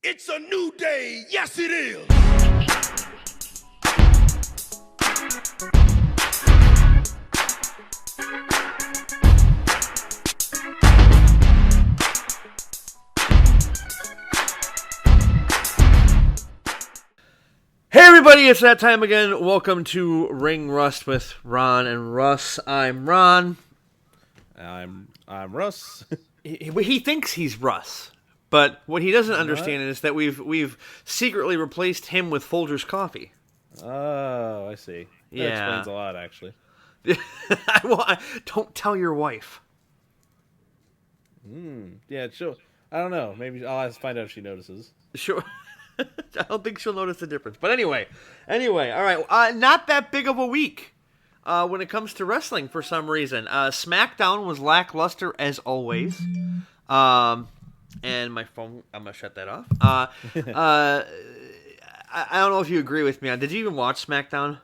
It's a new day. Yes, it is. Hey everybody, it's that time again. Welcome to Ring Rust with Ron and Russ. I'm Ron. I'm Russ. He thinks he's Russ, but what he doesn't understand is that we've secretly replaced him with Folgers coffee. Oh, I see. That explains a lot, actually. Don't tell your wife. Yeah, sure. I don't know. Maybe I'll have to find out if she notices. Sure. I don't think she'll notice the difference. But anyway, all right. Not that big of a week when it comes to wrestling for some reason. SmackDown was lackluster as always. And my phone, I'm going to shut that off. I don't know if you agree with me. Did you even watch SmackDown?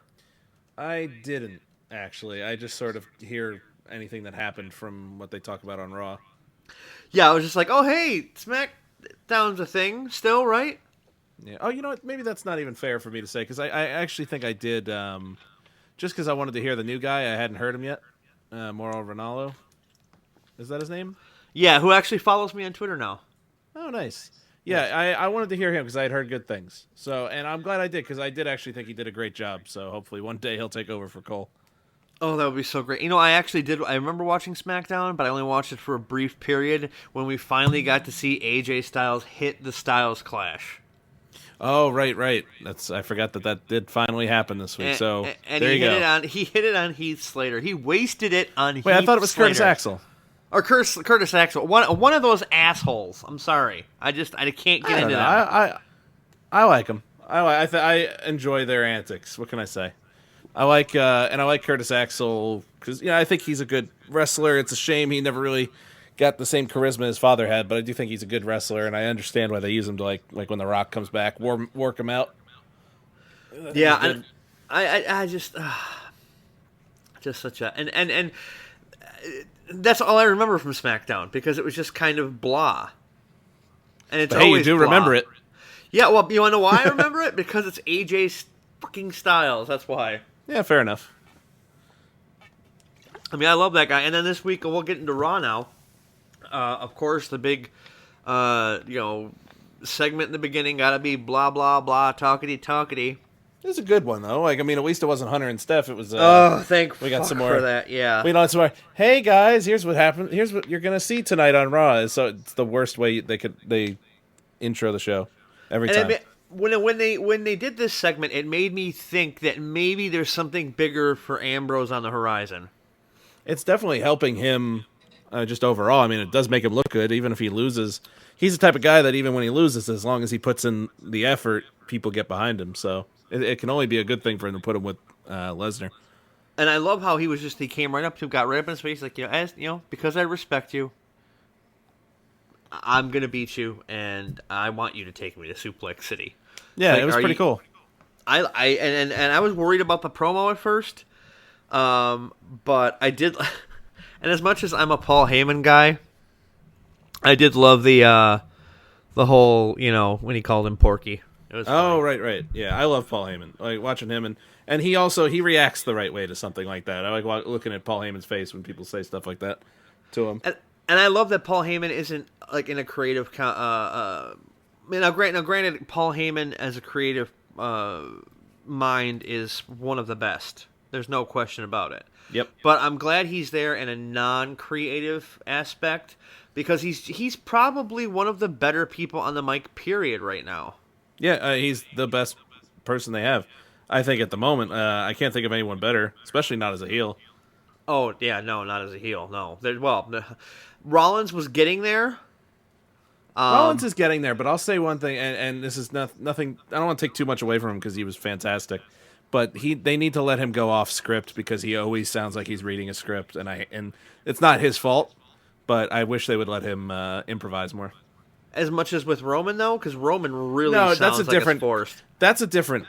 I didn't, actually. I just sort of hear anything that happened from what they talk about on Raw. Yeah, I was just like, oh, hey, SmackDown's a thing still, right? Yeah. Oh, you know what? Maybe that's not even fair for me to say, because I actually think I did, just because I wanted to hear the new guy. I hadn't heard him yet. Mauro Ranallo. Is that his name? Yeah, who actually follows me on Twitter now. Oh, nice. Yeah, I wanted to hear him because I had heard good things. So, and I'm glad I did, because I did actually think he did a great job. So hopefully one day he'll take over for Cole. Oh, that would be so great. You know, I actually did. I remember watching SmackDown, but I only watched it for a brief period when we finally got to see AJ Styles hit the Styles Clash. Oh, right. I forgot that did finally happen this week. And there you go. He hit it on Heath Slater. He wasted it on Heath Wait, I thought it was Slater. Curtis Axel. Or Curtis Axel. One of those assholes. I'm sorry. I can't get into that. I like him. I enjoy their antics. What can I say? I like Curtis Axel because I think he's a good wrestler. It's a shame he never really got the same charisma his father had, but I do think he's a good wrestler, and I understand why they use him to like when The Rock comes back, work him out. Yeah, I just such a and that's all I remember from SmackDown because it was just kind of blah. And it's hey, always you do blah. remember it? Yeah, well, you want to know why I remember it? Because it's AJ fucking Styles. That's why. Yeah, fair enough. I mean, I love that guy. And then this week, we'll get into Raw now. Of course, the big, segment in the beginning got to be blah, blah, blah, talkity. It was a good one, though. Like, I mean, at least it wasn't Hunter and Steph. It was. Thank we got fuck some more for that. Yeah. We got some more. Hey guys, here's what happened. Here's what you're gonna see tonight on Raw. So it's the worst way they intro the show every time. When they did this segment, it made me think that maybe there's something bigger for Ambrose on the horizon. It's definitely helping him just overall. I mean, it does make him look good, even if he loses. He's the type of guy that even when he loses, as long as he puts in the effort, people get behind him. So it can only be a good thing for him to put him with Lesnar. And I love how he came right up to him, got right up in his face, like, because I respect you, I'm going to beat you, and I want you to take me to Suplex City. Yeah, it was pretty cool. And I was worried about the promo at first, but I did, and as much as I'm a Paul Heyman guy, I did love the whole, when he called him Porky. It was funny. Right. Yeah, I love Paul Heyman. Like watching him, and he reacts the right way to something like that. I like looking at Paul Heyman's face when people say stuff like that to him. And I love that Paul Heyman isn't like in a creative. Granted, Paul Heyman as a creative mind is one of the best. There's no question about it. Yep. But I'm glad he's there in a non-creative aspect because he's probably one of the better people on the mic. Period. Right now. Yeah, he's the best person they have. I think at the moment. I can't think of anyone better, especially not as a heel. Oh yeah, no, not as a heel. No, Rollins was getting there. Rollins is getting there, but I'll say one thing, and this is nothing. I don't want to take too much away from him because he was fantastic, but they need to let him go off script because he always sounds like he's reading a script, and it's not his fault, but I wish they would let him improvise more. as much as with Roman though, because Roman really No, sounds that's a like different. it's forced. That's a different.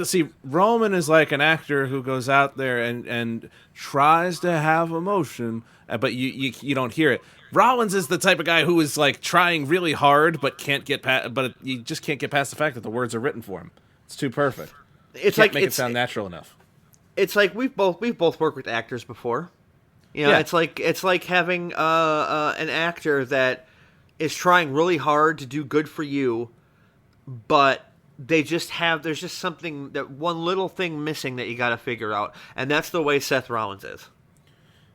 See, Roman is like an actor who goes out there and tries to have emotion, but you don't hear it. Rollins is the type of guy who is like trying really hard, but can't get past. But you just can't get past the fact that the words are written for him. It's too perfect. It's Can't like make it sound natural enough. It's like we've both worked with actors before. You know, Yeah. it's like having an actor that is trying really hard to do good for you, but there's just something, that one little thing missing that you got to figure out, and that's the way Seth Rollins is.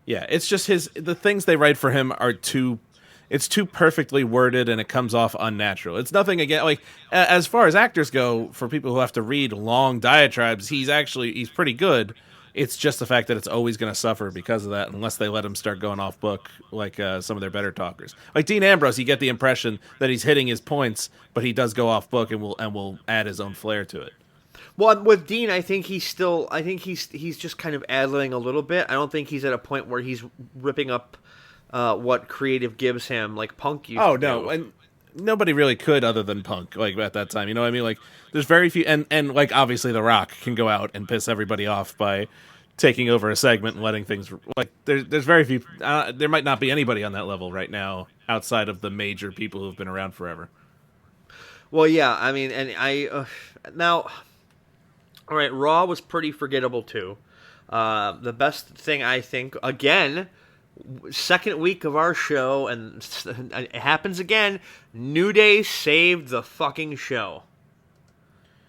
Yeah, it's just the things they write for him are too perfectly worded, and it comes off unnatural. It's nothing again, like, as far as actors go, for people who have to read long diatribes, he's pretty good. It's just the fact that it's always going to suffer because of that, unless they let him start going off book like some of their better talkers. Like Dean Ambrose, you get the impression that he's hitting his points, but he does go off book and will add his own flair to it. Well, with Dean, I think he's just kind of ad-libbing a little bit. I don't think he's at a point where he's ripping up what creative gives him, like Punk used to No, do. and nobody really could other than Punk, like, at that time. You know what I mean? Like, there's very few, and like, obviously The Rock can go out and piss everybody off by taking over a segment and letting things, like, there's very few, there might not be anybody on that level right now outside of the major people who've been around forever. Well, yeah, I mean, and now, all right, Raw was pretty forgettable too. The best thing, I think, again, second week of our show, and it happens again, New Day saved the fucking show.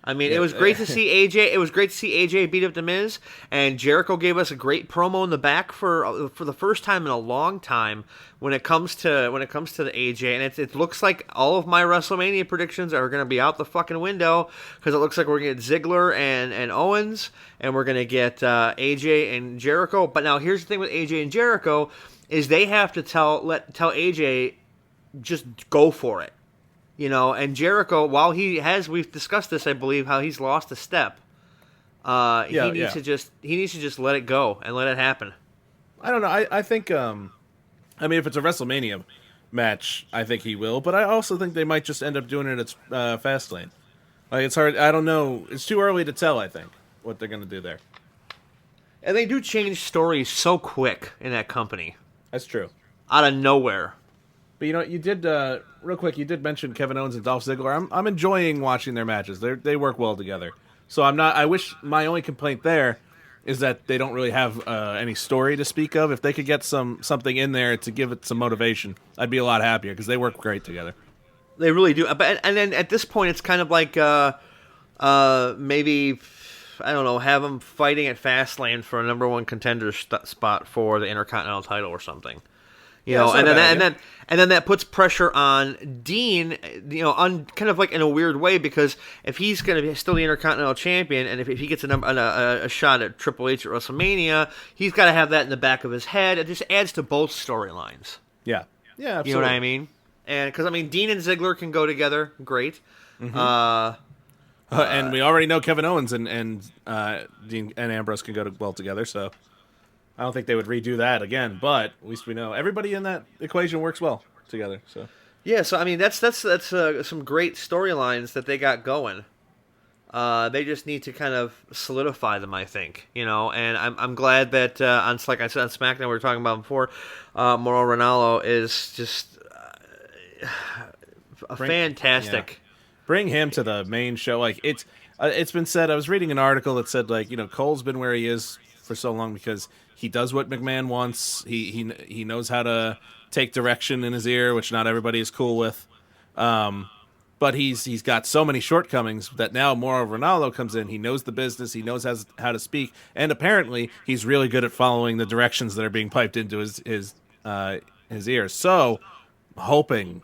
I mean, it was great to see AJ. It was great to see AJ beat up The Miz, and Jericho gave us a great promo in the back for the first time in a long time when it comes to the AJ. And it looks like all of my WrestleMania predictions are going to be out the fucking window, because it looks like we're going to get Ziggler and Owens, and we're going to get AJ and Jericho. But now here's the thing with AJ and Jericho is they have to tell AJ just go for it. You know, and Jericho, while we've discussed this, I believe, how he's lost a step. He needs to just let it go and let it happen. I don't know. I think, I mean, if it's a WrestleMania match, I think he will, but I also think they might just end up doing it at Fastlane. Like, it's hard. I don't know. It's too early to tell, I think, what they're going to do there. And they do change stories so quick in that company. That's true. Out of nowhere. But, you know, you did, real quick, you did mention Kevin Owens and Dolph Ziggler. I'm enjoying watching their matches. They work well together. So I wish, my only complaint there is that they don't really have any story to speak of. If they could get something in there to give it some motivation, I'd be a lot happier, because they work great together. They really do. And then at this point, it's kind of like maybe, I don't know, have them fighting at Fastlane for a number one contender spot for the Intercontinental title or something. You know, and then that puts pressure on Dean, you know, on kind of like in a weird way, because if he's going to be still the Intercontinental Champion, and if he gets a shot at Triple H at WrestleMania, he's got to have that in the back of his head. It just adds to both storylines. Yeah, absolutely. You know what I mean? And because, I mean, Dean and Ziggler can go together, great. Mm-hmm. And we already know Kevin Owens and Dean and Ambrose can go well together, so I don't think they would redo that again, but at least we know everybody in that equation works well together. So yeah, so I mean that's some great storylines that they got going. They just need to kind of solidify them, I think. You know, and I'm glad that like I said on SmackDown we were talking about before, Mauro Ranallo is just fantastic. Yeah. Bring him to the main show. Like it's been said. I was reading an article that said, like, you know, Cole's been where he is for so long because he does what McMahon wants. He knows how to take direction in his ear, which not everybody is cool with. But he's got so many shortcomings that now Mauro Ranallo comes in. He knows the business. He knows how to speak, and apparently he's really good at following the directions that are being piped into his ears. So, hoping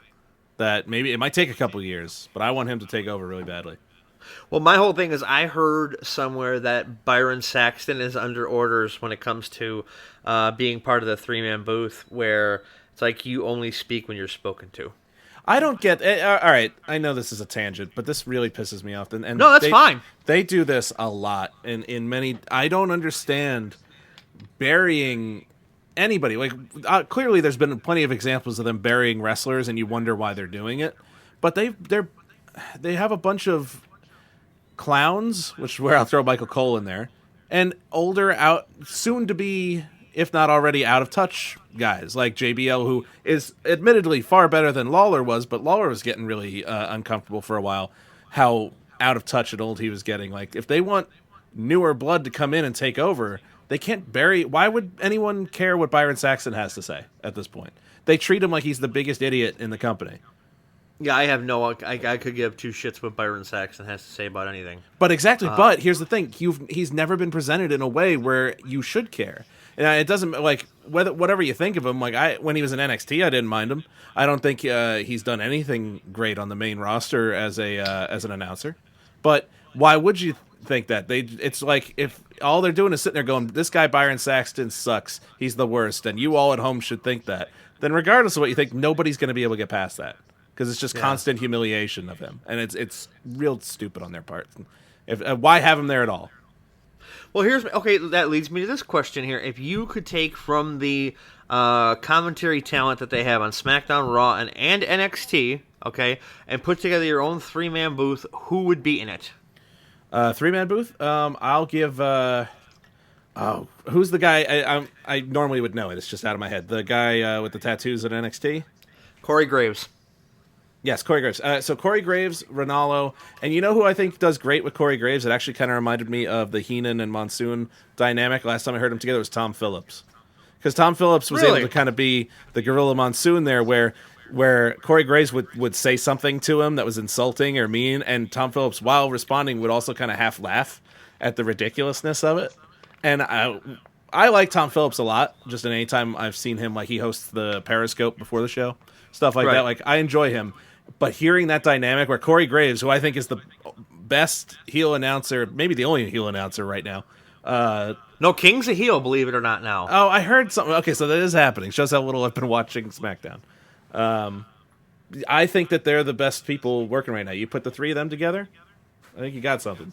that maybe it might take a couple years, but I want him to take over really badly. Well, my whole thing is I heard somewhere that Byron Saxton is under orders when it comes to being part of the three-man booth, where it's like you only speak when you're spoken to. I don't get it. All right, I know this is a tangent, but this really pisses me off. And no, that's fine. They do this a lot in many. I don't understand burying anybody. Like clearly, there's been plenty of examples of them burying wrestlers, and you wonder why they're doing it. but they have a bunch of clowns, which is where I'll throw Michael Cole in there, and older, soon to be, if not already out of touch guys like JBL, who is admittedly far better than Lawler was, but Lawler was getting really uncomfortable for a while. How out of touch and old he was getting. Like, if they want newer blood to come in and take over, they can't bury. Why would anyone care what Byron Saxton has to say at this point? They treat him like he's the biggest idiot in the company. Yeah, I have no. I could give two shits what Byron Saxton has to say about anything. But exactly. But here's the thing: he's never been presented in a way where you should care. And it doesn't, like, whatever you think of him. Like, when he was in NXT, I didn't mind him. I don't think he's done anything great on the main roster as an announcer. But why would you think that? It's like, if all they're doing is sitting there going, "This guy Byron Saxton sucks. He's the worst," and you all at home should think that. Then, regardless of what you think, nobody's going to be able to get past that. Because it's just constant humiliation of him, and it's real stupid on their part. Why have him there at all? Well, that leads me to this question here. If you could take from the commentary talent that they have on SmackDown, Raw, and NXT, okay, and put together your own 3-man booth, who would be in it? 3-man booth? I'll give. Who's the guy? I normally would know it. It's just out of my head. The guy with the tattoos at NXT? Corey Graves. Yes, Corey Graves. So Corey Graves, Ronaldo, and you know who I think does great with Corey Graves? It actually kind of reminded me of the Heenan and Monsoon dynamic. Last time I heard them together was Tom Phillips. Because Tom Phillips was able to kind of be the Gorilla Monsoon there, where Corey Graves would say something to him that was insulting or mean, and Tom Phillips, while responding, would also kind of half laugh at the ridiculousness of it. And I like Tom Phillips a lot, just in any time I've seen him, like he hosts the Periscope before the show, stuff like that. Like, I enjoy him. But hearing that dynamic where Corey Graves, who I think is the best heel announcer, maybe the only heel announcer right now. No, King's a heel, believe it or not now. Oh, I heard something. Okay, so that is happening. Shows how little I've been watching SmackDown. I think that they're the best people working right now. You put the three of them together, I think you got something.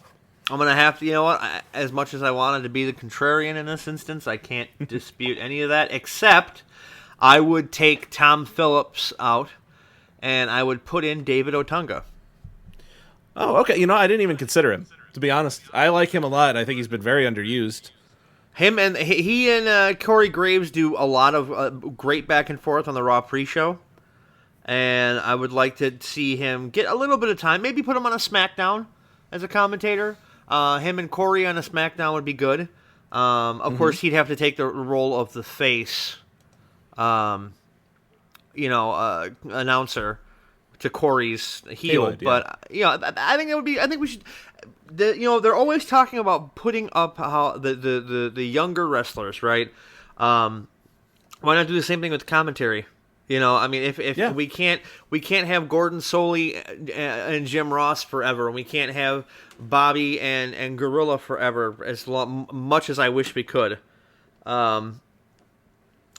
I'm going to have to, you know what, as much as I wanted to be the contrarian in this instance, I can't dispute any of that, except I would take Tom Phillips out. And I would put in David Otunga. Oh, okay. You know, I didn't even consider him, to be honest. I like him a lot. I think he's been very underused. He and Corey Graves do a lot of great back and forth on the Raw pre-show. And I would like to see him get a little bit of time. Maybe put him on a SmackDown as a commentator. Him and Corey on a SmackDown would be good. Of course, he'd have to take the role of the face. Announcer to Corey's heel, but I think it would be. I think we should. They're always talking about putting up how the younger wrestlers, right? Why not do the same thing with commentary? I mean, if we can't have Gordon Soley and Jim Ross forever, and we can't have Bobby and Gorilla forever much as I wish we could.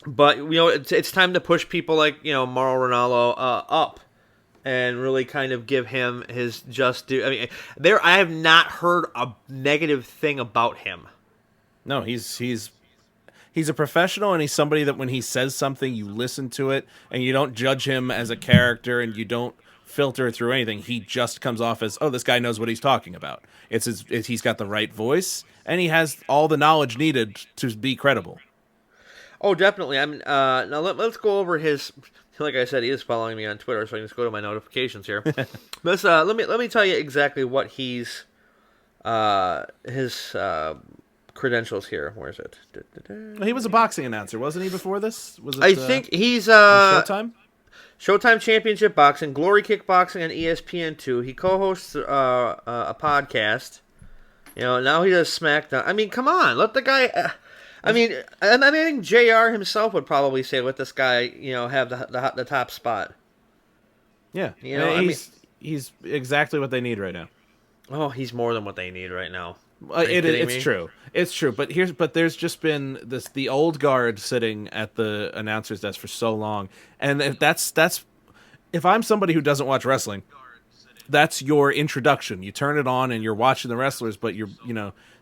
But, it's time to push people like, Mauro Ranallo up and really kind of give him his just due. I mean, I have not heard a negative thing about him. No, he's a professional, and he's somebody that when he says something, you listen to it, and you don't judge him as a character, and you don't filter through anything. He just comes off as, oh, this guy knows what he's talking about. He's got the right voice, and he has all the knowledge needed to be credible. Oh, definitely. Now let's go over his. Like I said, he is following me on Twitter, so I can just go to my notifications here. Let me tell you exactly what his credentials here. Where is it? He was a boxing announcer, wasn't he? Before this, I think he's Showtime. Showtime Championship Boxing, Glory Kickboxing, and ESPN2. He co-hosts a podcast. Now he does SmackDown. I mean, come on, let the guy. I think JR himself would probably say, "Let this guy, have the top spot." Yeah, he's exactly what they need right now. Oh, he's more than what they need right now. It's true. It's true. But there's just been the old guard sitting at the announcer's desk for so long, and if I'm somebody who doesn't watch wrestling, that's your introduction. You turn it on and you're watching the wrestlers, but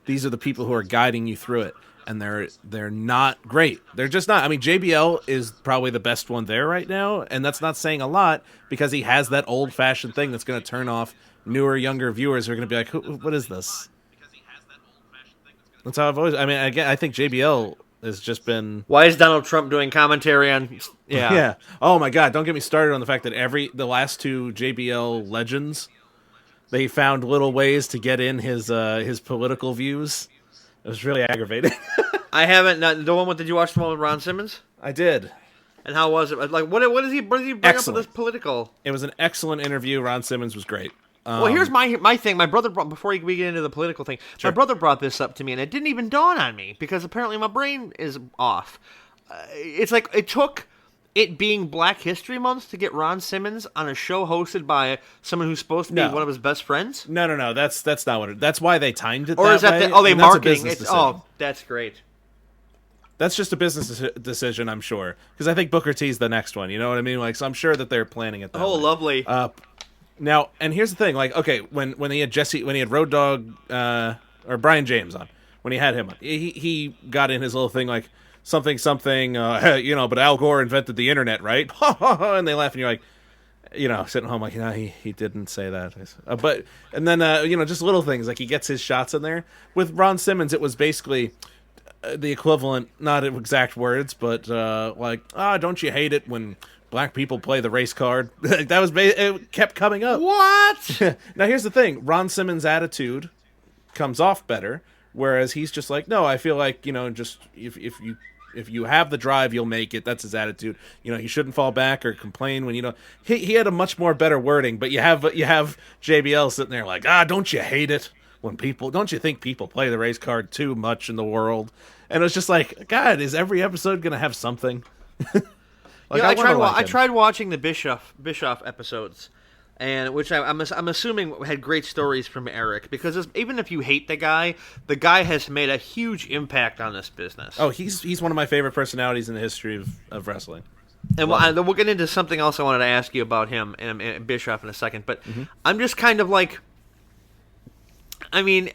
these are the people who are guiding you through it. and they're not great. They're just not. I mean, JBL is probably the best one there right now, and that's not saying a lot because he has that old-fashioned thing that's going to turn off newer, younger viewers who are going to be like, what is this? That's how I've always... I mean, again, I think JBL has just been... Why is Donald Trump doing commentary on... Yeah. Yeah. Oh, my God. Don't get me started on the fact that the last two JBL legends, they found little ways to get in his political views. It was really aggravating. I haven't... The one with... Did you watch the one with Ron Simmons? I did. And how was it? Like, what does he bring up with this political? It was an excellent interview. Ron Simmons was great. Well, here's my thing. My brother brought, before we get into the political thing, Sure. my brother brought this up to me, and it didn't even dawn on me because apparently my brain is off. It's like it took it being Black History Month to get Ron Simmons on a show hosted by someone who's supposed to be one of his best friends. No. That's not what. That's why they timed it. Or is that way. they And that's a marketing? business It's, decision. that's great. That's just a business decision, I'm sure, because I think Booker T's the next one. You know what I mean? Like, so I'm sure that they're planning it. That way. Lovely. Now, and here's the thing, like, okay, when he had Road Dogg or Brian James on, when he had him on, he got in his little thing like something, but Al Gore invented the internet, right? And they laugh, and you're like, sitting home like, he didn't say that. And then just little things like he gets his shots in there. With Ron Simmons, it was basically the equivalent, not exact words, but don't you hate it when Black people play the race card? That was it kept coming up. What? Now here's the thing: Ron Simmons' attitude comes off better, whereas he's just like, no, I feel like just if you have the drive, you'll make it. That's his attitude. He shouldn't fall back or complain when He had a much more better wording, but you have JBL sitting there like, don't you hate it when don't you think people play the race card too much in the world? And it was just like, God, is every episode gonna have something? I tried watching the Bischoff episodes, and which I'm assuming had great stories from Eric, because even if you hate the guy has made a huge impact on this business. Oh, he's one of my favorite personalities in the history of wrestling. And we'll get into something else I wanted to ask you about him and Bischoff in a second, but I'm just kind of like, I mean,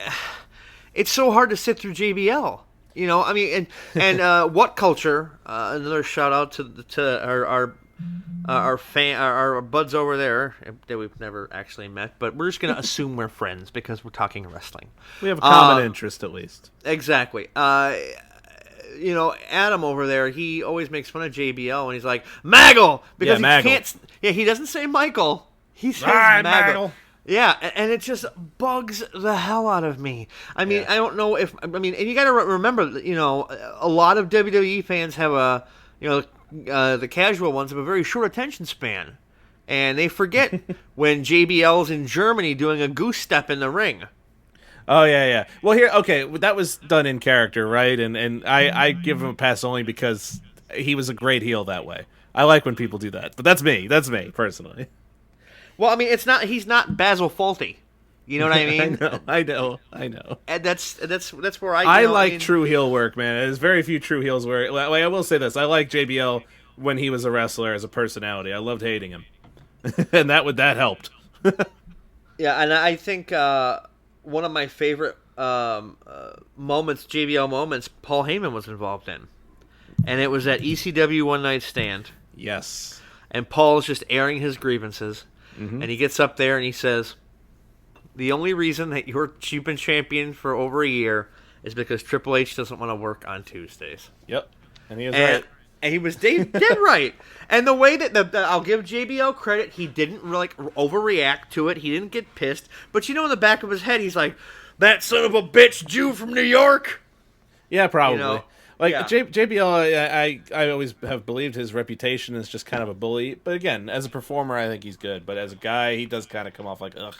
it's so hard to sit through JBL. And What Culture? Another shout out to our buds over there that we've never actually met, but we're just gonna assume we're friends because we're talking wrestling. We have a common interest, at least. Exactly. Adam over there, he always makes fun of JBL, and he's like Maggle because he Maggle. can't. Yeah, he doesn't say Michael. He says Right, Maggle. Yeah, and it just bugs the hell out of me. I mean, I don't know if... and you got to remember, a lot of WWE fans have the casual ones have a very short attention span. And they forget when JBL's in Germany doing a goose step in the ring. Oh, yeah. Well, that was done in character, right? And I give him a pass only because he was a great heel that way. I like when people do that. But that's me, personally. Well, I mean, he's not Basil Fawlty. You know what I mean? I know. And that's where I like true heel work, man. There's very few true heels where... Like, I will say this. I like JBL when he was a wrestler as a personality. I loved hating him. And that helped. Yeah, and I think one of my favorite moments, JBL moments, Paul Heyman was involved in. And it was at ECW One Night Stand. Yes. And Paul's just airing his grievances. And he gets up there and he says, the only reason that you've been champion for over a year is because Triple H doesn't want to work on Tuesdays. Yep. And he was right. And he was dead right. And the way that I'll give JBL credit, he didn't really overreact to it. He didn't get pissed. But in the back of his head, he's like, that son of a bitch Jew from New York. Yeah, probably. Yeah. JBL, I always have believed his reputation is just kind of a bully. But again, as a performer, I think he's good. But as a guy, he does kind of come off like, ugh,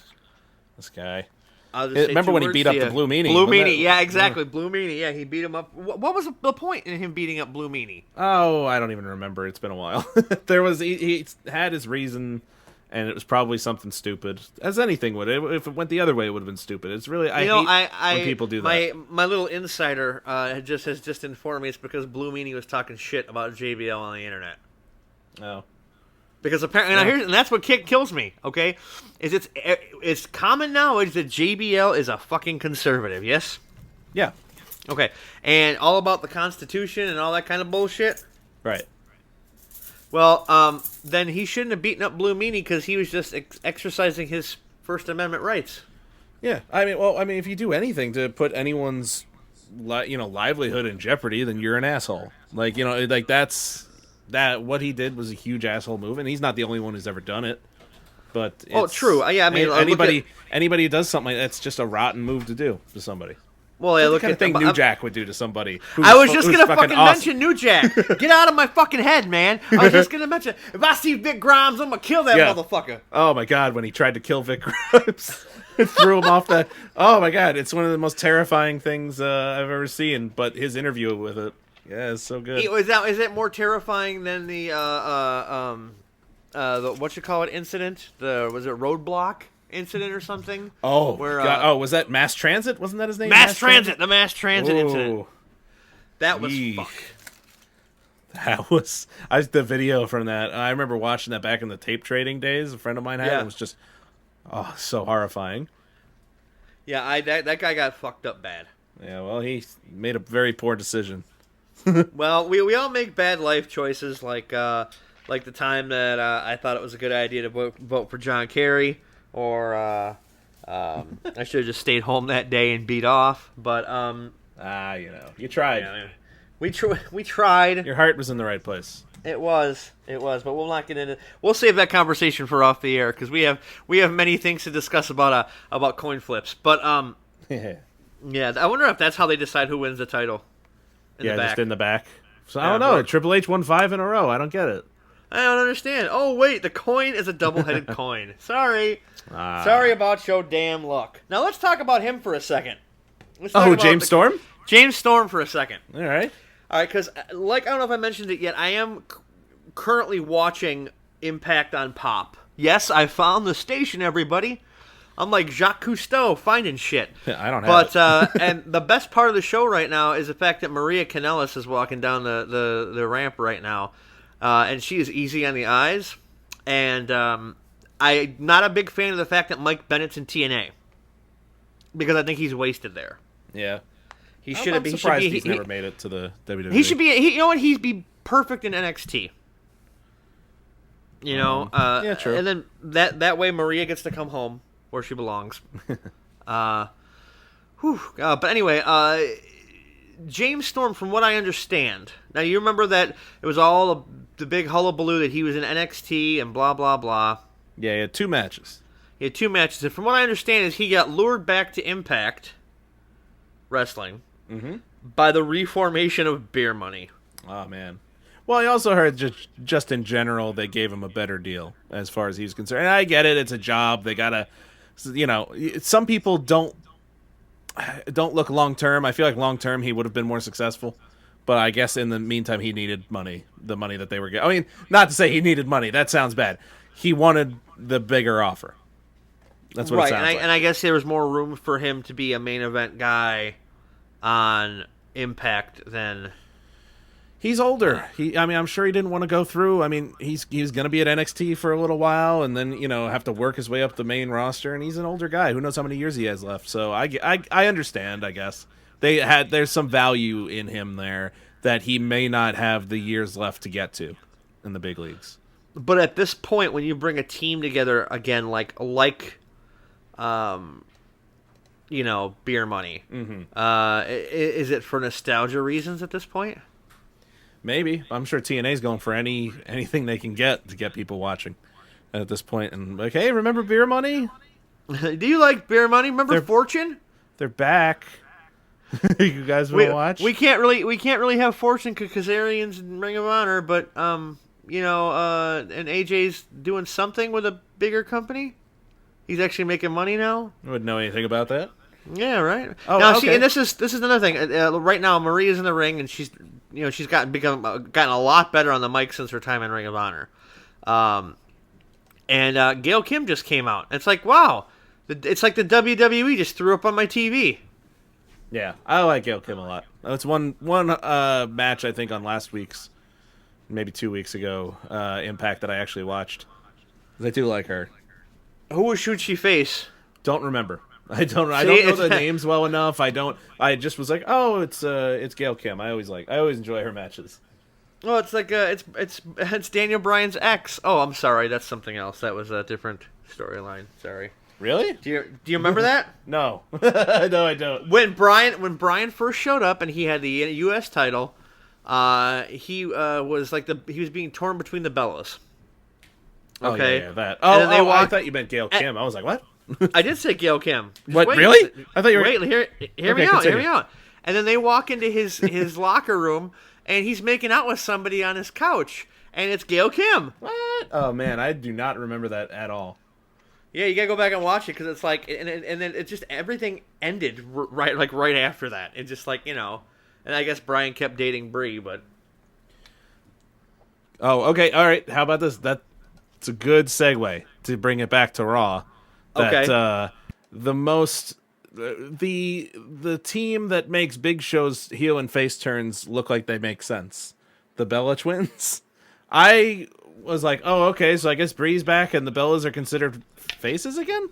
this guy. Remember when he beat up the Blue Meanie? Blue Meanie, yeah, exactly. Blue Meanie, yeah, he beat him up. What was the point in him beating up Blue Meanie? Oh, I don't even remember. It's been a while. He had his reason, and it was probably something stupid, as anything would. If it went the other way, it would have been stupid. It's really I hate when people do that. My little insider has just informed me it's because Blue Meanie was talking shit about JBL on the internet. Oh. Because apparently, and that's what kills me. Okay, it's common knowledge that JBL is a fucking conservative. Yes. Yeah. Okay, and all about the Constitution and all that kind of bullshit. Right. Well, then he shouldn't have beaten up Blue Meanie because he was just exercising his First Amendment rights. Yeah, I mean, if you do anything to put anyone's, livelihood in jeopardy, then you're an asshole. Like, that's what he did was a huge asshole move, and he's not the only one who's ever done it. But true. Yeah, I mean, anybody who does something like that's just a rotten move to do to somebody. Well, yeah, That's look the kind at of thing New Jack would do to somebody. I was just gonna fucking awesome. mention New Jack. Get out of my fucking head, man. I was just gonna mention if I see Vic Grimes, I'm gonna kill that motherfucker. Oh my god, when he tried to kill Vic Grimes, it threw him off the. Oh my god, it's one of the most terrifying things I've ever seen. But his interview with it, yeah, it's so good. Is it more terrifying than the what you call it incident? Was it Roadblock incident or something? Oh, where was that Mass Transit? Wasn't that his name? Mass Transit, the Mass Transit incident. That was fuck. That was the video from that. I remember watching that back in the tape trading days. A friend of mine had it. It was just so horrifying. Yeah, that guy got fucked up bad. Yeah, well, he made a very poor decision. Well, we all make bad life choices, like the time that I thought it was a good idea to vote for John Kerry. Or I should have just stayed home that day and beat off. But you tried. Yeah, we tried. Your heart was in the right place. It was. But we'll not get into. We'll save that conversation for off the air because we have many things to discuss about coin flips. But yeah, I wonder if that's how they decide who wins the title. Just in the back. So I don't know. Triple H won 5 in a row. I don't get it. I don't understand. Oh, wait, the coin is a double-headed coin. Sorry. Sorry about your damn luck. Now, let's talk about him for a second. James Storm? James Storm for a second. All right, because, I don't know if I mentioned it yet, I am currently watching Impact on Pop. Yes, I found the station, everybody. I'm like Jacques Cousteau finding shit. I don't have it. And the best part of the show right now is the fact that Maria Kanellis is walking down the ramp right now. And she is easy on the eyes. And I'm not a big fan of the fact that Mike Bennett's in TNA. Because I think he's wasted there. Yeah. He should have been. He's never made it to the WWE. He should be. You know what? He'd be perfect in NXT. Yeah, true. And then that way Maria gets to come home where she belongs. But anyway, James Storm, from what I understand, now you remember that it was all the big hullabaloo that he was in NXT and blah blah blah. Yeah, he had 2 matches. And from what I understand is he got lured back to Impact Wrestling by the reformation of Beer Money. Oh man. Well, I also heard just in general they gave him a better deal as far as he's concerned. And I get it; it's a job. They gotta, some people don't look long term. I feel like long term he would have been more successful. But I guess in the meantime he needed money, the money that they were getting. I mean, not to say he needed money. That sounds bad. He wanted the bigger offer. That's what it sounds like. And I guess there was more room for him to be a main event guy on Impact than. He's older. I'm sure he didn't want to go through. I mean, he's going to be at NXT for a little while, and then have to work his way up the main roster. And he's an older guy. Who knows how many years he has left? So I understand. I guess there's some value in him there that he may not have the years left to get to in the big leagues. But at this point, when you bring a team together again, like Beer Money, is it for nostalgia reasons at this point? Maybe. I'm sure TNA's going for anything they can get to get people watching at this point. And like, hey, remember Beer Money? Do you like Beer Money? Remember Fortune? They're back. You guys want to watch? We can't really have Fortune because Kazarian's in Ring of Honor, but and AJ's doing something with a bigger company. He's actually making money now. I wouldn't know anything about that. Yeah, right. Oh, now, okay. See, and this is another thing. Right now, Maria's in the ring, and she's gotten a lot better on the mic since her time in Ring of Honor. And Gail Kim just came out. It's like, wow, it's like the WWE just threw up on my TV. Yeah, I like Gail Kim a lot. That's one match I think on last week's, maybe 2 weeks ago, Impact that I actually watched. I do like her. Who should she face? Don't remember. I don't know the names well enough. I just was like, oh, it's Gail Kim. I always enjoy her matches. Well, it's like it's Daniel Bryan's ex. Oh, I'm sorry, that's something else. That was a different storyline. Sorry. Really? Do you remember that? No. No, I don't. When Bryan first showed up and he had the U.S. title, he was being torn between the Bellas. Okay. Oh, yeah, that. Oh, I thought you meant Gail Kim. I was like, what? I did say Gail Kim. What? Really? I thought you were. Wait, hear me out. Hear me out. And then they walk into his locker room, and he's making out with somebody on his couch, and it's Gail Kim. What? Oh man, I do not remember that at all. Yeah, you gotta go back and watch it because it's like, and then it just everything ended right after that. It's just like, and I guess Bryan kept dating Brie, but. Oh, okay, all right. How about this? That's a good segue to bring it back to Raw. That, okay. The team that makes Big Show's heel and face turns look like they make sense. The Bella Twins. I was like, oh, okay, so I guess Brie's back and the Bellas are considered faces again?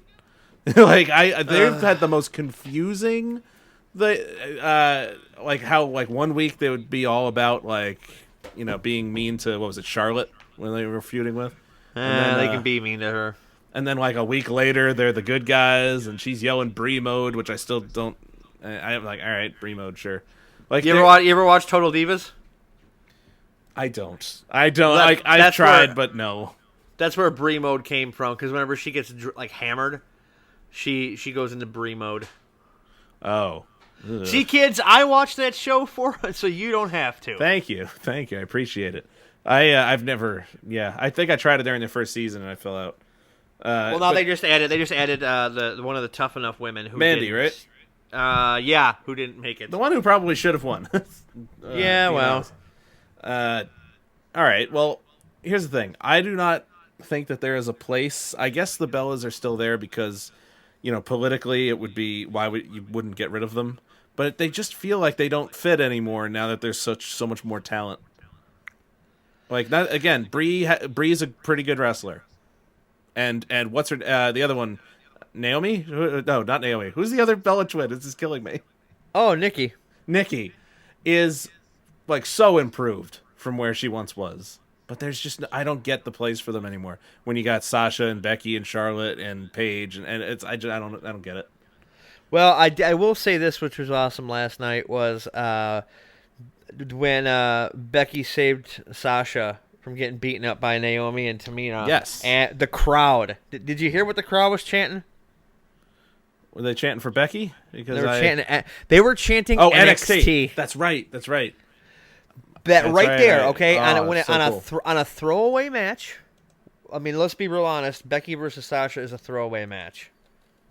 They've had the most confusing how 1 week they would be all about being mean to, what was it, Charlotte when they were feuding with? They can be mean to her. And then a week later they're the good guys and she's yelling Brie mode, which I still don't. I'm like, all right, Brie mode, sure. You ever watch Total Divas? I don't. I've tried, but no. That's where Brie mode came from, because whenever she gets hammered, she goes into Brie mode. Oh. Ugh. See, kids, I watched that show so you don't have to. Thank you. I appreciate it. I've never. Yeah, I think I tried it during the first season and I fell out. Now they just added the one of the Tough Enough women who Mandy, didn't, right? Yeah, who didn't make it. The one who probably should have won. Yeah, well. All right. Well, here's the thing. I do not think that there is a place. I guess the Bellas are still there because, politically it would be you wouldn't get rid of them. But they just feel like they don't fit anymore now that there's so much more talent. Brie's a pretty good wrestler. And what's her the other one? Naomi? No, not Naomi. Who's the other Bella twin? This is killing me. Oh, Nikki. Nikki is so improved from where she once was. But there's just I don't get the place for them anymore. When you got Sasha and Becky and Charlotte and Paige and it's I don't get it. Well, I will say this, which was awesome last night, was when Becky saved Sasha from getting beaten up by Naomi and Tamina. Yes. And the crowd. Did you hear what the crowd was chanting? Were they chanting for Becky? Because they were chanting NXT. That's right. That's right there, okay? Oh, on a throwaway match. I mean, let's be real honest. Becky versus Sasha is a throwaway match.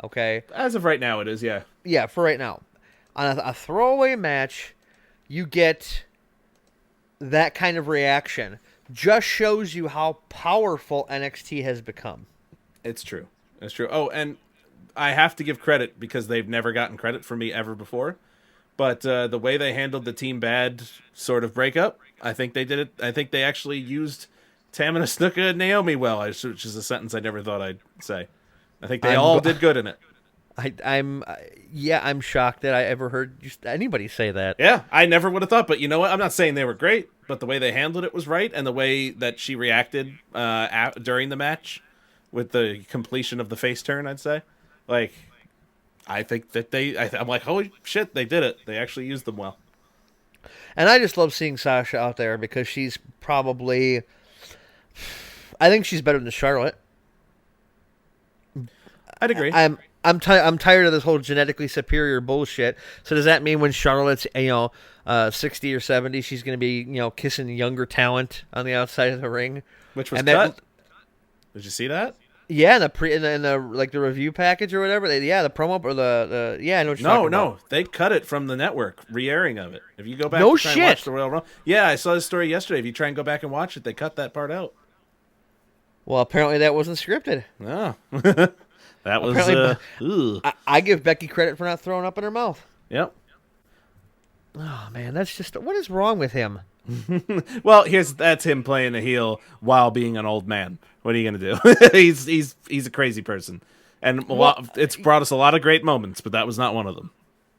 Okay? As of right now, it is, yeah. Yeah, for right now. On a throwaway match, you get that kind of reaction. Just shows you how powerful NXT has become. It's true. It's true. Oh, and I have to give credit because they've never gotten credit from me ever before. But the way they handled the Team Bad sort of breakup, I think they did it. I think they actually used Tamina Snuka and Naomi well, which is a sentence I never thought I'd say. I think they all did good in it. I'm shocked that I ever heard just anybody say that. Yeah, I never would have thought, but you know what? I'm not saying they were great, but the way they handled it was right, and the way that she reacted during the match with the completion of the face turn, I'd say. I think that I'm like, holy shit, they did it. They actually used them well. And I just love seeing Sasha out there because she's probably, I think she's better than Charlotte. I'd agree. I'm tired of this whole genetically superior bullshit. So does that mean when Charlotte's 60 or 70, she's going to be kissing younger talent on the outside of the ring? Which was cut. Did you see that? Yeah, in the review package or whatever. The promo or the I know what you're talking about. They cut it from the network re-airing of it. If you go back, and watch the Royal Rumble. Yeah, I saw this story yesterday. If you try and go back and watch it, they cut that part out. Well, apparently that wasn't scripted. No. That was. I give Becky credit for not throwing up in her mouth. Yep. Oh man, that's just what is wrong with him? Well, that's him playing a heel while being an old man. What are you gonna do? He's a crazy person. And Well, it's brought us a lot of great moments, but that was not one of them.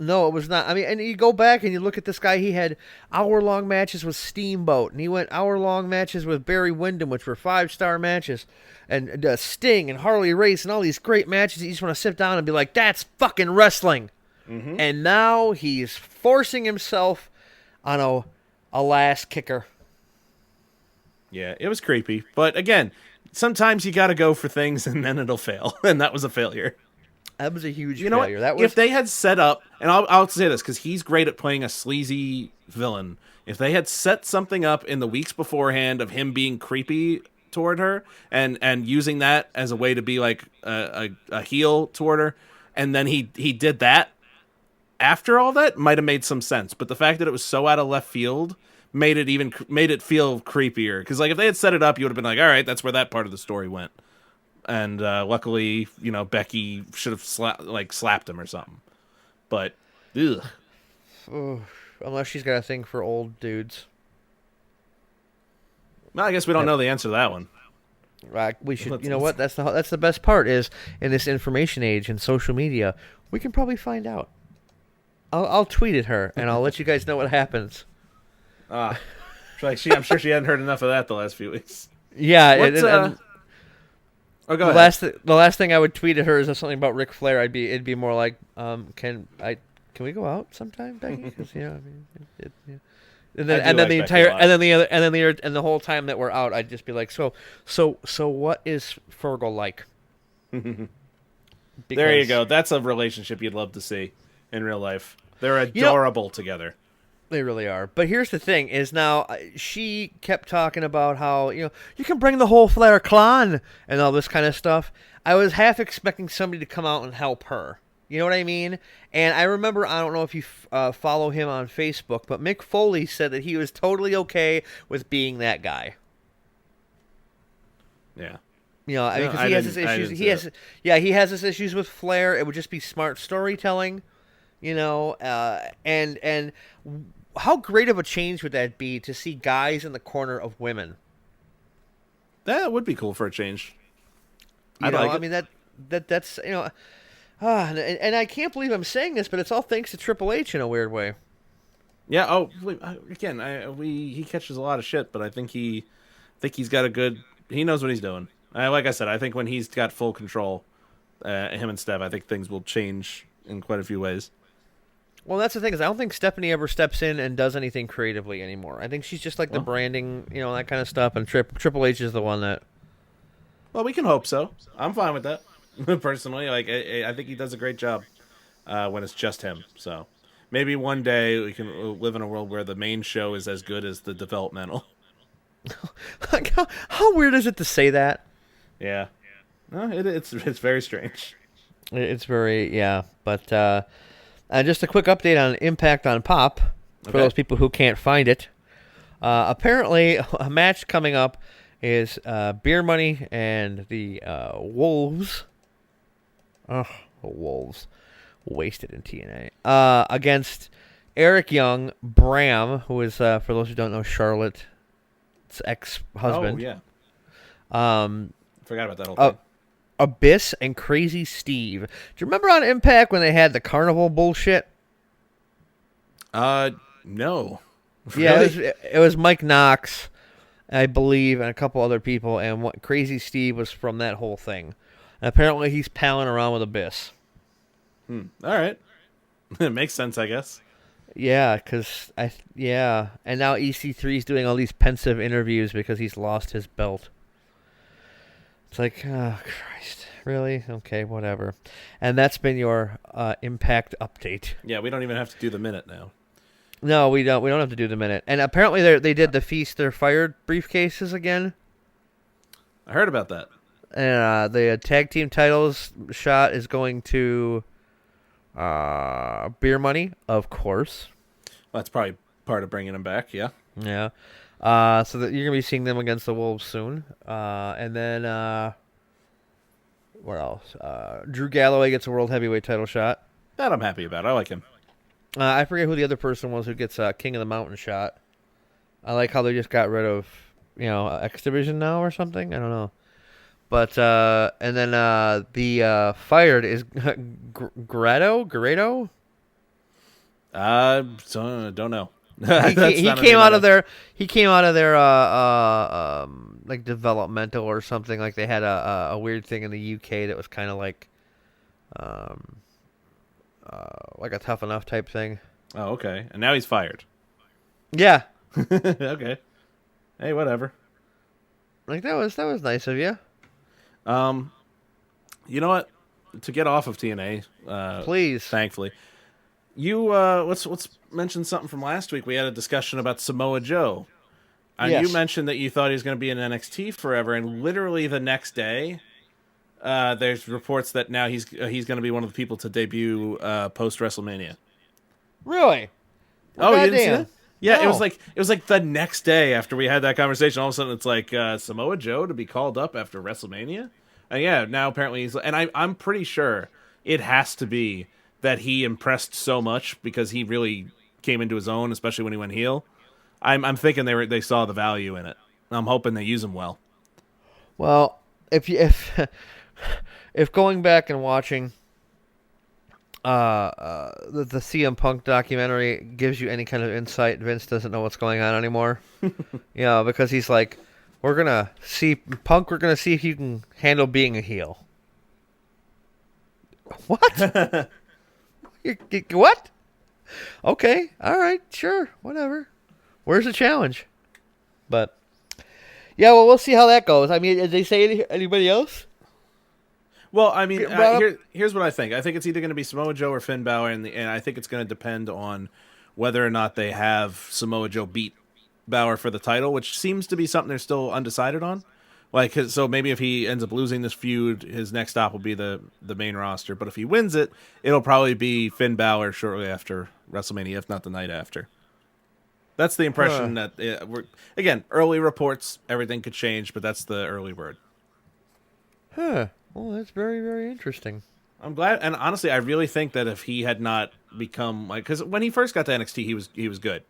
No, it was not. I mean, and you go back and you look at this guy. He had hour-long matches with Steamboat, and he went hour-long matches with Barry Windham, which were 5-star matches, and Sting and Harley Race, and all these great matches. You just want to sit down and be like, "That's fucking wrestling." Mm-hmm. And now he's forcing himself on a last kicker. Yeah, it was creepy, but again, sometimes you got to go for things, and then it'll fail, and that was a failure. That was a huge you know failure. What? That was... If they had set up, and I'll say this because he's great at playing a sleazy villain. If they had set something up in the weeks beforehand of him being creepy toward her and using that as a way to be like a heel toward her, and then he did that after all that, might have made some sense. But the fact that it was so out of left field made it feel creepier. Because like if they had set it up, you would have been like, all right, that's where that part of the story went. And luckily, Becky should have slapped him or something. But, ugh. Unless she's got a thing for old dudes. Well, I guess we don't know the answer to that one. Right, we should. You know what? That's the best part is in this information age and social media, we can probably find out. I'll tweet at her and I'll let you guys know what happens. I'm sure she hadn't heard enough of that the last few weeks. Yeah. Go ahead. The last thing I would tweet at her is something about Ric Flair. It'd be more like, can we go out sometime, Becky? Because And the whole time that we're out, I'd just be like, so what is Fergal like? There you go. That's a relationship you'd love to see in real life. They're adorable together. They really are. But here's the thing: is now she kept talking about how you can bring the whole Flair clan and all this kind of stuff. I was half expecting somebody to come out and help her. You know what I mean? And I remember, I don't know if you follow him on Facebook, but Mick Foley said that he was totally okay with being that guy. Yeah. Because he has his issues. He has his issues with Flair. It would just be smart storytelling, and how great of a change would that be to see guys in the corner of women? That would be cool for a change. That's and I can't believe I'm saying this, but it's all thanks to Triple H in a weird way. Yeah. Oh, again, he catches a lot of shit, but I think he's got he knows what he's doing. Like I said, I think when he's got full control, him and Steph, I think things will change in quite a few ways. Well, that's the thing is I don't think Stephanie ever steps in and does anything creatively anymore. I think she's just like the branding, that kind of stuff, and Triple H is the one that... Well, we can hope so. I'm fine with that. Personally, I think he does a great job when it's just him. So maybe one day we can live in a world where the main show is as good as the developmental. How weird is it to say that? Yeah. No, it's very strange. It's very, yeah. But just a quick update on Impact on Pop for those people who can't find it. Apparently, a match coming up is Beer Money and the Wolves. Oh, the Wolves. Wasted in TNA. Against Eric Young, Bram, who is, for those who don't know, Charlotte's ex-husband. Oh, yeah. Forgot about that whole thing. Abyss and Crazy Steve. Do you remember on Impact when they had the carnival bullshit? No. Yeah, Really? it was Mike Knox, I believe, and a couple other people, and Crazy Steve was from that whole thing. And apparently he's palling around with Abyss. All right. It makes sense, I guess. Yeah, because and now EC3's doing all these pensive interviews because he's lost his belt. It's like, oh, Christ. Really? Okay, whatever. And that's been your Impact update. Yeah, we don't even have to do the minute now. No, we don't. We don't have to do the minute. And apparently they did the Feast They're Fired briefcases again. I heard about that. And the tag team titles shot is going to Beer Money, of course. Well, that's probably part of bringing them back, yeah. Yeah. So that you're going to be seeing them against the Wolves soon. And then, what else? Drew Galloway gets a World Heavyweight title shot. That I'm happy about. I like him. I forget who the other person was who gets King of the Mountain shot. I like how they just got rid of, X Division now or something. I don't know. But and then the fired is Grado. Don't know. He came out of their like developmental or something. Like they had a weird thing in the UK that was kind of um like a Tough Enough type thing. Oh, okay. And now he's fired. Yeah, Okay. Hey, whatever. like that was nice of you. You know what? To get off of TNA, Please. thankfully, you let's mention something from last week. We had a discussion about Samoa Joe. Yes. You mentioned that you thought he was going to be in NXT forever, and literally the next day, there's reports that now he's going to be one of the people to debut post WrestleMania. Really? Oh, you didn't see that? Yeah, No. it was like the next day after we had that conversation. All of a sudden, it's like Samoa Joe to be called up after WrestleMania. And yeah, now apparently he's. And I'm pretty sure it has to be that he impressed so much because he really came into his own, especially when he went heel. I'm thinking they saw the value in it. I'm hoping they use him well. Well, if if going back and watching the CM Punk documentary gives you any kind of insight, Vince doesn't know what's going on anymore. Yeah, because he's like, we're gonna see Punk. We're gonna see if you can handle being a heel. What? What? Okay, all right, sure, whatever. Where's the challenge? But yeah, well, we'll see how that goes. I mean, did they say anybody else? Well, I mean, here's what I think. I think it's either going to be Samoa Joe or Finn Balor, and I think it's going to depend on whether or not they have Samoa Joe beat Balor for the title, which seems to be something they're still undecided on. Like, so maybe if he ends up losing this feud, his next stop will be the main roster. But if he wins it, it'll probably be Finn Balor shortly after WrestleMania, if not the night after. That's the impression that again, early reports, everything could change, but that's the early word. Huh. Well, that's very, very interesting. I'm glad, and honestly, I really think that if he had not become because when he first got to NXT, he was good,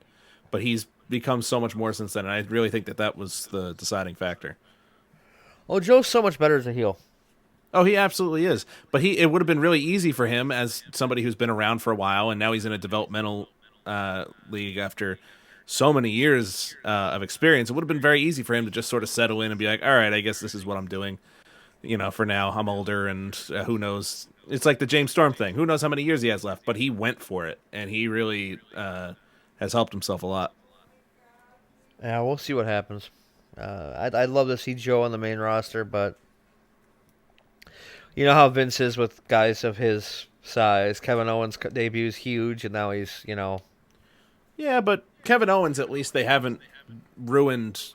but he's become so much more since then, and I really think that was the deciding factor. Oh, Joe's so much better as a heel. Oh, he absolutely is, but it would have been really easy for him as somebody who's been around for a while, and now he's in a developmental league after so many years of experience. It would have been very easy for him to just sort of settle in and be like, all right, I guess this is what I'm doing. You know, for now, I'm older, and who knows? It's like the James Storm thing. Who knows how many years he has left? But he went for it, and he really has helped himself a lot. Yeah, we'll see what happens. I'd love to see Joe on the main roster, but you know how Vince is with guys of his size. Kevin Owens' debut is huge, and now he's, Yeah, but Kevin Owens, at least they haven't ruined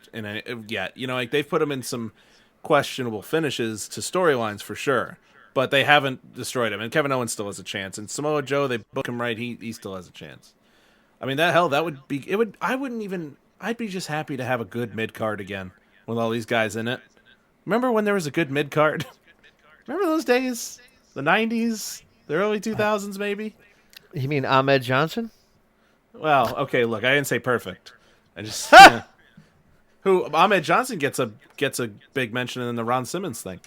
yet. You know, like they've put him in some questionable finishes to storylines for sure, but they haven't destroyed him. And Kevin Owens still has a chance. And Samoa Joe, they book him right, he still has a chance. I mean, that would be it. I'd be just happy to have a good mid card again with all these guys in it. Remember when there was a good mid card? Remember those days? The 90s, the early 2000s, maybe. You mean Ahmed Johnson? Well, okay, look, I didn't say perfect. I just who Ahmed Johnson gets a big mention in the Ron Simmons thing.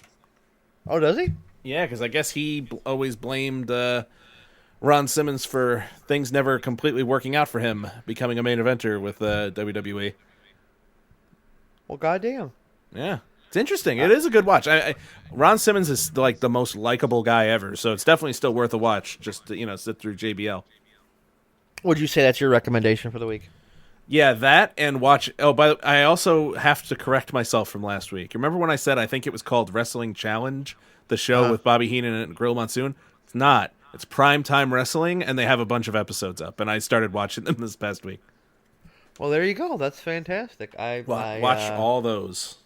Oh, does he? Yeah, because I guess he always blamed Ron Simmons for things never completely working out for him, becoming a main eventer with WWE. Well, goddamn. Yeah, it's interesting. It is a good watch. Ron Simmons is like the most likable guy ever, so it's definitely still worth a watch. Just to, sit through JBL. Would you say that's your recommendation for the week? Yeah, that and watch. Oh, but I also have to correct myself from last week. Remember when I said I think it was called Wrestling Challenge, the show with Bobby Heenan and Gorilla Monsoon? It's not. It's Primetime Wrestling, and they have a bunch of episodes up, and I started watching them this past week. Well, there you go. That's fantastic. Watch all those.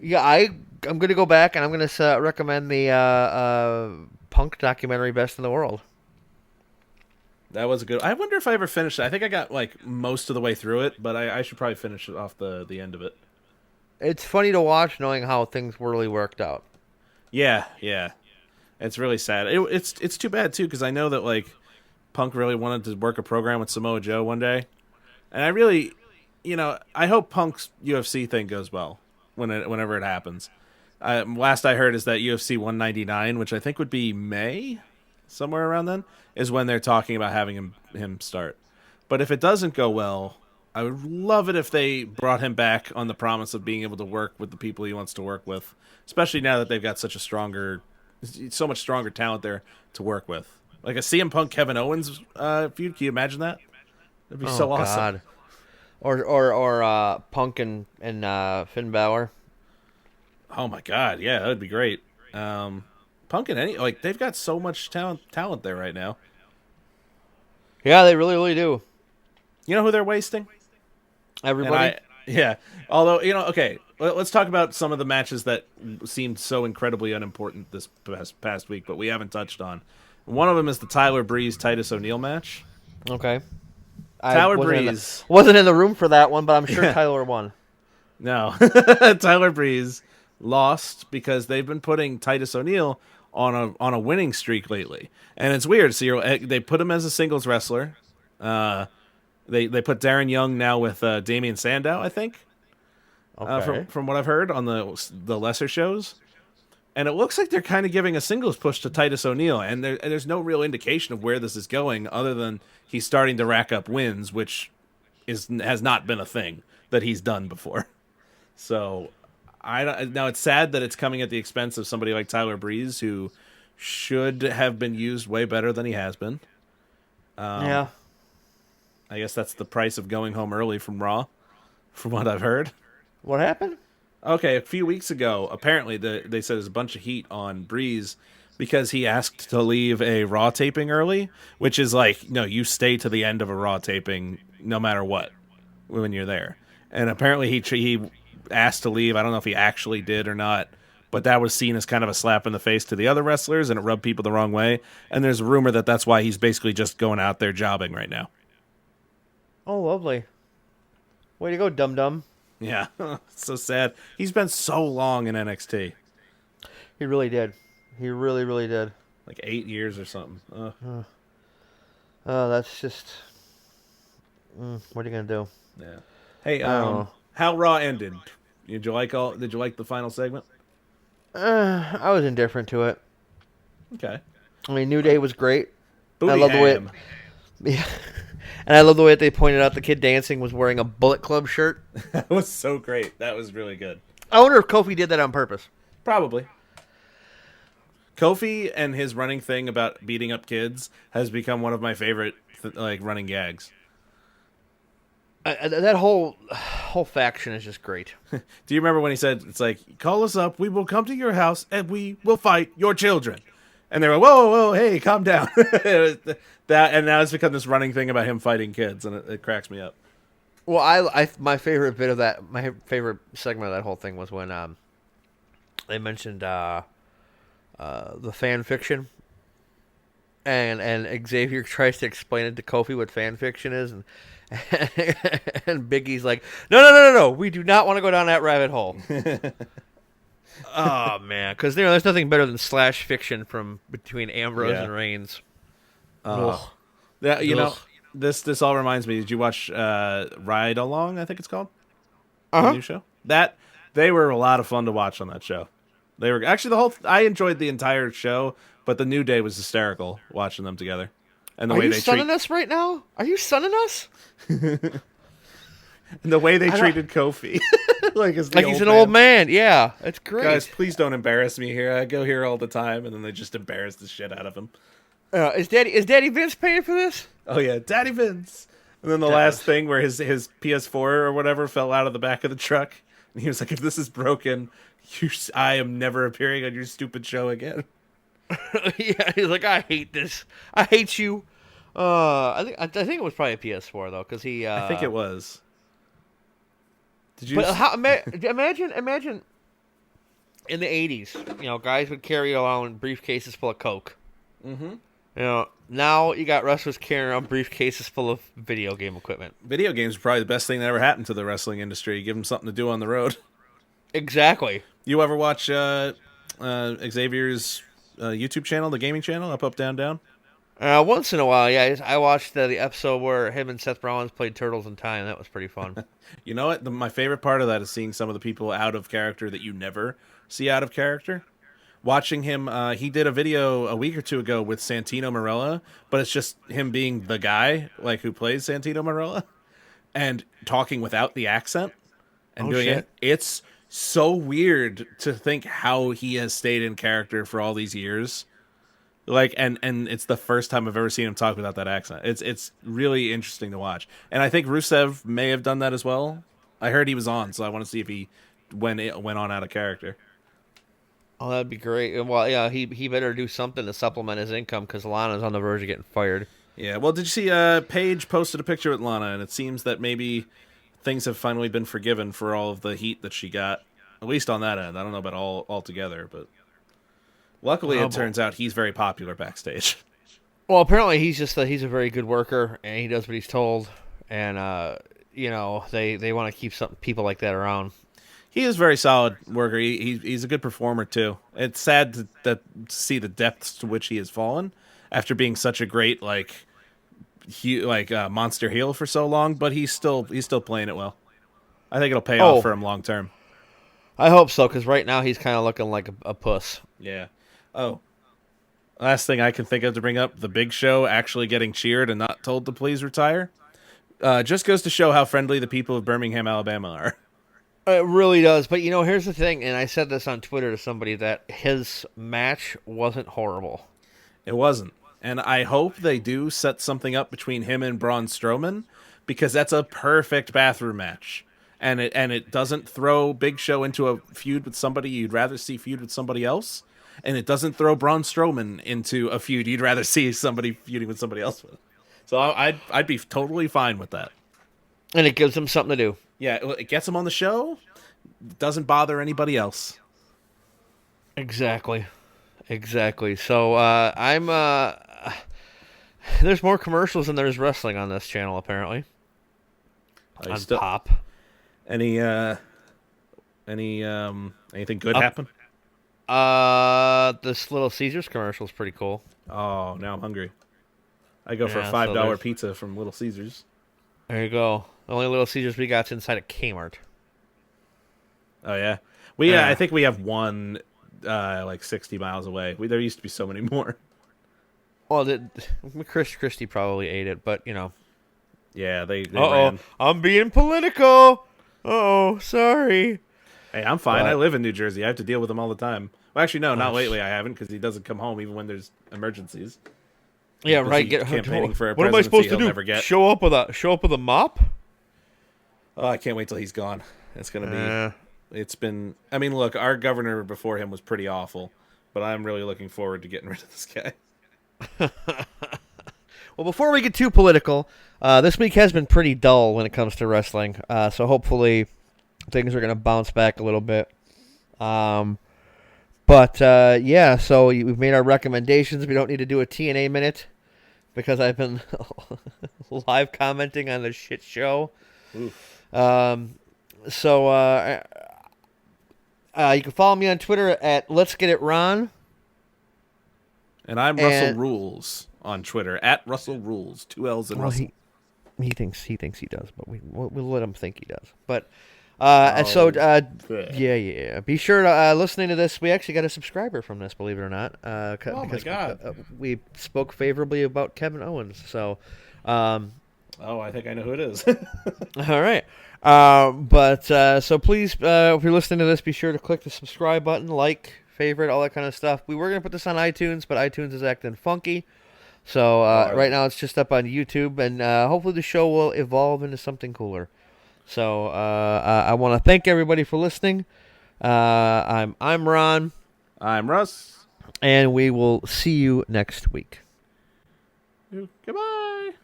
Yeah, I'm going to go back, and I'm going to recommend the Punk documentary, Best in the World. That was a good. I wonder if I ever finished it. I think I got like most of the way through it, but I should probably finish it off the end of it. It's funny to watch, knowing how things really worked out. Yeah. It's really sad. It's too bad too, because I know that like Punk really wanted to work a program with Samoa Joe one day, and I really, I hope Punk's UFC thing goes well whenever it happens, Last I heard is that UFC 199, which I think would be May, somewhere around then, is when they're talking about having him start. But if it doesn't go well, I would love it if they brought him back on the promise of being able to work with the people he wants to work with, especially now that they've got so much stronger talent there to work with. Like a CM Punk Kevin Owens feud. Can you imagine that? It'd be so awesome. God. Or Punk and Finn Balor. Oh my God, yeah, that would be great. Punk and they've got so much talent there right now. Yeah, they really, really do. You know who they're wasting? Everybody. Yeah. Although, okay, let's talk about some of the matches that seemed so incredibly unimportant this past week, but we haven't touched on. One of them is the Tyler Breeze Titus O'Neil match. Okay. Tyler Breeze wasn't in the room for that one, but I'm sure Tyler won. No. Tyler Breeze lost because they've been putting Titus O'Neil on a winning streak lately. And it's weird. So they put him as a singles wrestler. They put Darren Young now with Damian Sandow, I think. Okay. From what I've heard on the lesser shows. And it looks like they're kind of giving a singles push to Titus O'Neil, and there's no real indication of where this is going other than he's starting to rack up wins, which has not been a thing that he's done before. So now it's sad that it's coming at the expense of somebody like Tyler Breeze, who should have been used way better than he has been. Yeah. I guess that's the price of going home early from Raw, from what I've heard. What happened? Okay, a few weeks ago, apparently they said there's a bunch of heat on Breeze because he asked to leave a Raw taping early, which is like, no, you stay to the end of a Raw taping no matter what when you're there. And apparently he asked to leave. I don't know if he actually did or not, but that was seen as kind of a slap in the face to the other wrestlers, and it rubbed people the wrong way. And there's a rumor that that's why he's basically just going out there jobbing right now. Oh, lovely. Way to go, dum-dum. Yeah, so sad. He's been so long in NXT. He really did. He really, really did. Like 8 years or something. Oh, that's just... what are you going to do? Yeah. Hey, how Raw ended? Did you like the final segment? I was indifferent to it. Okay. I mean, New Day was great. Booty I love the way... Yeah. And I love the way that they pointed out the kid dancing was wearing a Bullet Club shirt. That was so great. That was really good. I wonder if Kofi did that on purpose. Probably. Kofi and his running thing about beating up kids has become one of my favorite running gags. That whole faction is just great. Do you remember when he said, it's like, call us up, we will come to your house, and we will fight your children. And they were, whoa, hey, calm down. And now it's become this running thing about him fighting kids, and it cracks me up. Well, my favorite bit of that, my favorite segment of that whole thing was when they mentioned the fan fiction, and Xavier tries to explain it to Kofi what fan fiction is, and Biggie's like, no, we do not want to go down that rabbit hole. Oh man, because there's nothing better than slash fiction from between Ambrose and Reigns. This all reminds me. Did you watch Ride Along? I think it's called. The new show. They were a lot of fun to watch on that show. They were actually I enjoyed the entire show, but the New Day was hysterical watching them together. And the way they sunning us right now? Are you sunning us? And the way they treated Kofi, like he's an old man. Yeah, that's great. Guys, please don't embarrass me here. I go here all the time, and then they just embarrass the shit out of him. Is Daddy Vince paying for this? Oh yeah, Daddy Vince. And then the last thing where his PS4 or whatever fell out of the back of the truck, and he was like, "If this is broken, I am never appearing on your stupid show again." Yeah, he's like, "I hate this. I hate you." I think it was probably a PS4 though, because he. I think it was. Did you? But imagine in the 80s, guys would carry around briefcases full of Coke. Mm-hmm. Now you got wrestlers carrying around briefcases full of video game equipment. Video games are probably the best thing that ever happened to the wrestling industry. Give them something to do on the road. Exactly. You ever watch Xavier's YouTube channel, the gaming channel, Up, Down, Down? Once in a while, yeah. I watched the episode where him and Seth Rollins played Turtles in Time. That was pretty fun. You know what? My favorite part of that is seeing some of the people out of character that you never see out of character. Watching him, he did a video a week or two ago with Santino Marella, but it's just him being the guy like who plays Santino Marella and talking without the accent and doing shit. it. It's so weird to think how he has stayed in character for all these years. Like, and it's the first time I've ever seen him talk without that accent. It's really interesting to watch. And I think Rusev may have done that as well. I heard he was on, so I want to see if he went on out of character. Oh, that'd be great. Well, yeah, he better do something to supplement his income because Lana's on the verge of getting fired. Yeah, well, did you see Paige posted a picture with Lana, and it seems that maybe things have finally been forgiven for all of the heat that she got, at least on that end. I don't know about all together, but luckily it turns out he's very popular backstage. Well, apparently he's a very good worker, and he does what he's told, and they want to keep some people like that around. He is a very solid worker. He's a good performer too. It's sad to see the depths to which he has fallen after being such a great monster heel for so long. But he's still playing it well. I think it'll pay off for him long term. I hope so, because right now he's kind of looking like a puss. Yeah. Oh, last thing I can think of to bring up: the Big Show actually getting cheered and not told to please retire. Just goes to show how friendly the people of Birmingham, Alabama are. It really does. But, here's the thing, and I said this on Twitter to somebody, that his match wasn't horrible. It wasn't. And I hope they do set something up between him and Braun Strowman, because that's a perfect bathroom match. And it doesn't throw Big Show into a feud with somebody you'd rather see feud with somebody else. And it doesn't throw Braun Strowman into a feud you'd rather see somebody feuding with somebody else with. So I'd be totally fine with that. And it gives him something to do. Yeah, it gets him on the show. Doesn't bother anybody else. Exactly. So I'm. There's more commercials than there's wrestling on this channel, apparently. On Pop. Anything good happen? This Little Caesars commercial is pretty cool. Oh, now I'm hungry. I go for a $5 pizza from Little Caesars. There you go. The only Little Caesars we got's inside of Kmart. Oh, yeah? I think we have one 60 miles away. There used to be so many more. Well, Christie probably ate it, but, Yeah, they ran. I'm being political. Uh-oh, sorry. Hey, I'm fine. I live in New Jersey. I have to deal with him all the time. Well, actually, no, not lately I haven't, because he doesn't come home even when there's emergencies. Yeah, right. Campaigning for a what am I supposed to do? Never Show up with a mop? Oh, I can't wait till he's gone. It's going to be... It's been... I mean, look, our governor before him was pretty awful, but I'm really looking forward to getting rid of this guy. Well, before we get too political, this week has been pretty dull when it comes to wrestling, so hopefully things are going to bounce back a little bit. So we've made our recommendations. We don't need to do a TNA minute because I've been live commenting on the shit show. Oof. You can follow me on Twitter at Let's Get It Ron. And I'm Russell Rules on Twitter, at Russell Rules, 2 L's in Russell. He thinks he does, but we'll let him think he does. But Be sure to listening to this. We actually got a subscriber from this, believe it or not. My God. We spoke favorably about Kevin Owens. So, I think I know who it is. all right. So please, if you're listening to this, be sure to click the subscribe button, like, favorite, all that kind of stuff. We were going to put this on iTunes, but iTunes is acting funky. So right now it's just up on YouTube, and hopefully the show will evolve into something cooler. So I want to thank everybody for listening. I'm Ron. I'm Russ. And we will see you next week. Goodbye.